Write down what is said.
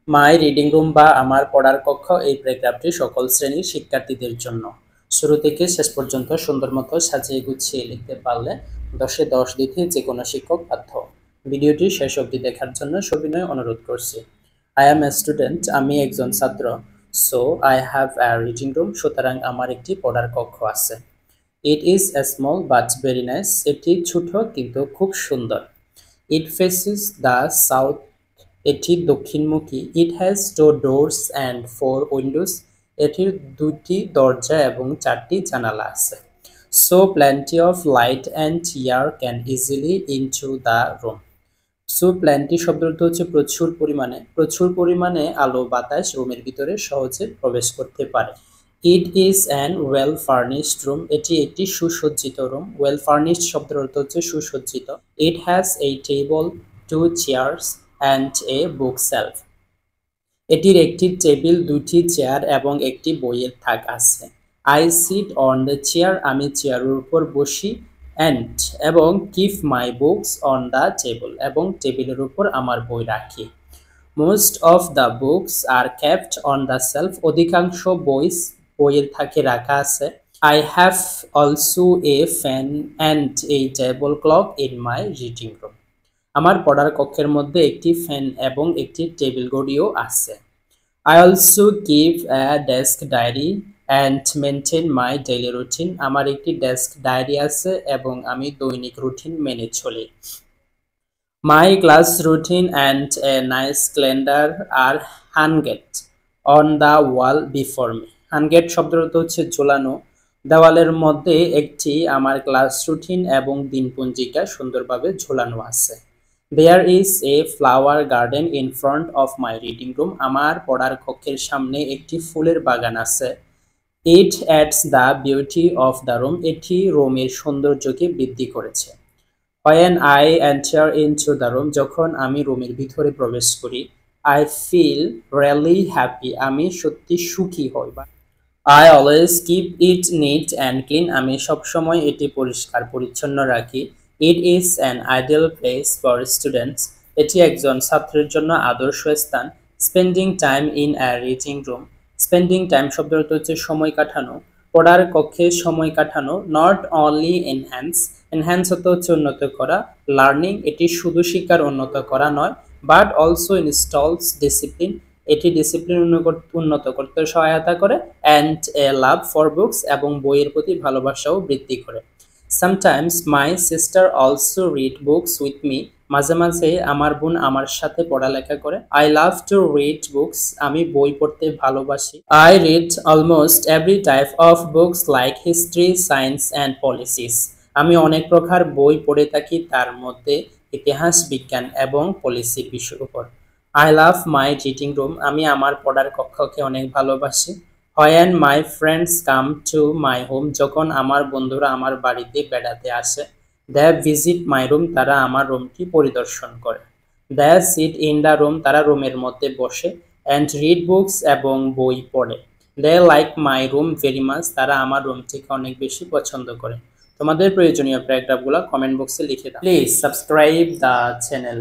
মাই reading room বা আমার পড়ার কক্ষ এই প্যারাগ্রাফটি সকল শ্রেণীর শিক্ষার্থীদের জন্য। শুরু থেকে শেষ পর্যন্ত সুন্দর মতো সাজিয়ে গুছিয়ে লিখতে পারলে 10-এ 10 দিতে যে কোনো শিক্ষক বাধ্য। ভিডিওটি শেষ অবধি দেখার জন্য সবিনয় অনুরোধ করছি। আই অ্যাম এ স্টুডেন্ট, আমি একজন ছাত্র। So I have a reading room, সুতরাং আমার একটি পড়ার কক্ষ আছে। It is a small but very nice, এটি ছোট কিন্তু খুব সুন্দর। ইট ফেসেস দ্য সাউথ, এটি দক্ষিণমুখী। It has two doors and 4 windows, এটির 2টি দরজা এবং 4টি জানালা আছে। So plenty of light and air can easily into the room. So plenty শব্দটি হচ্ছে প্রচুর পরিমাণে আলো বাতাস রুমের ভিতরে সহজে প্রবেশ করতে পারে। It is an well furnished room, এটি একটি সুসজ্জিত রুম। ওয়েল ফার্নিশড শব্দের অর্থ হচ্ছে সুসজ্জিত। It has a table, 2 chairs and a book shelf, এটির একটি টেবিল, 2টি চেয়ার এবং একটি বইয়ের থাক আছে। I sit on the chair, আমি চেয়ারের উপর বসি। অ্যান্ড এবং keep my books on the table, এবং টেবিলের উপর আমার বই রাখি। Most of the books are kept on the self, অধিকাংশ বইয়ের থাকে রাখা আছে। I have also a fan and a table clock in my reading room, আমার পড়ার কক্ষের মধ্যে একটি ফ্যান এবং একটি টেবিল ঘড়িও আছে। I also keep a desk diary and maintain my daily routine, আমার একটি ডেস্ক ডায়েরি আছে এবং আমি দৈনিক রুটিন মেনে চলি। My class routine and a nice calendar are hanged on the wall before me. Hanged শব্দের অর্থ হচ্ছে ঝোলানো। দেওয়ালের মধ্যে একটি আমার ক্লাস রুটিন এবং দিনপঞ্জিকা সুন্দরভাবে ঝোলানো আছে। There is a flower garden in front of my reading room, আমার পড়ার কক্ষের সামনে একটি ফুলের বাগান আছে। It adds the beauty of the room, এটি রুমের সৌন্দর্যকে বৃদ্ধি করেছে। When I enter into the room, যখন আমি রুমের ভিতরে প্রবেশ করি, I feel really happy, আমি সত্যি সুখী হই। I always keep it neat and clean, আমি সবসময় এটি পরিষ্কার পরিচ্ছন্ন রাখি। It is an ideal place for students, এটি একজন ছাত্রের জন্য আদর্শ স্থান। Spending time in a reading room, spending time শব্দের অর্থ হচ্ছে সময় কাটানো। পড়ার কক্ষে সময় কাটানো। Not only enhance অর্থ হচ্ছে উন্নত করা। Learning, এটি শুধু শিক্ষার উন্নত করা নয়, but also installs discipline, এটি ডিসিপ্লিন উন্নত করতে সহায়তা করে। And a love for books, এবং বইয়ের প্রতি ভালোবাসাও বৃদ্ধি করে। Sometimes my sister also read books with me, মাঝে মাঝে আমার বোন আমার সাথে পড়ালেখা করে। I love to read books, আমি বই পড়তে ভালোবাসি। I read almost every type of books like history, science and policies, আমি অনেক প্রকার বই পড়ে থাকি, তার মধ্যে ইতিহাস, বিজ্ঞান এবং পলিসি বিষয়ের উপর। I love my reading room, আমি আমার পড়ার কক্ষকে অনেক ভালোবাসি। When my friends come to my home, যখন আমার বন্ধুরা আমার বাড়িতে বেড়াতে আসে। They visit my room, তারা আমার রুমটি পরিদর্শন করে। They sit in the room, তারা রুমের মধ্যে বসে। And read books, এবং বই পড়ে। They like my room very much, তারা আমার রুমটিকে অনেক বেশি পছন্দ করে। তোমাদের প্রয়োজনীয় প্যারাগ্রাফগুলো কমেন্ট বক্সে লিখে দাও। Please subscribe the channel.